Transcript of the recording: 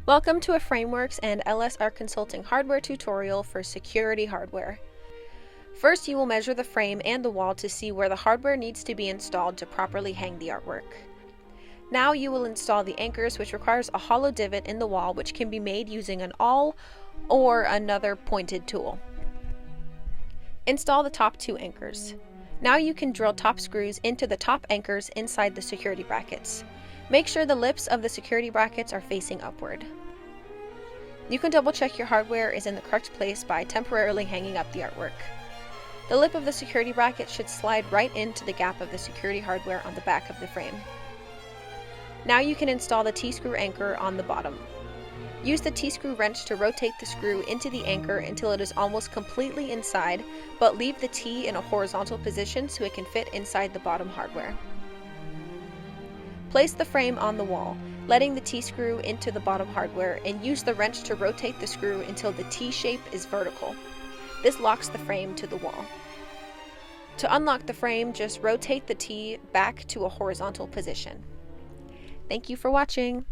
Welcome to a Frameworks and LSR Consulting hardware tutorial for security hardware. First, you will measure the frame and the wall to see where the hardware needs to be installed to properly hang the artwork. Now you will install the anchors, which requires a hollow divot in the wall, which can be made using an awl or another pointed tool. Install the top two anchors. Now you can drill top screws into the top anchors inside the security brackets. Make sure the lips of the security brackets are facing upward. You can double check your hardware is in the correct place by temporarily hanging up the artwork. The lip of the security bracket should slide right into the gap of the security hardware on the back of the frame. Now you can install the T-screw anchor on the bottom. Use the T-screw wrench to rotate the screw into the anchor until it is almost completely inside, but leave the T in a horizontal position so it can fit inside the bottom hardware. Place the frame on the wall, letting the T-screw into the bottom hardware, and use the wrench to rotate the screw until the T shape is vertical. This locks the frame to the wall. To unlock the frame, just rotate the T back to a horizontal position. Thank you for watching.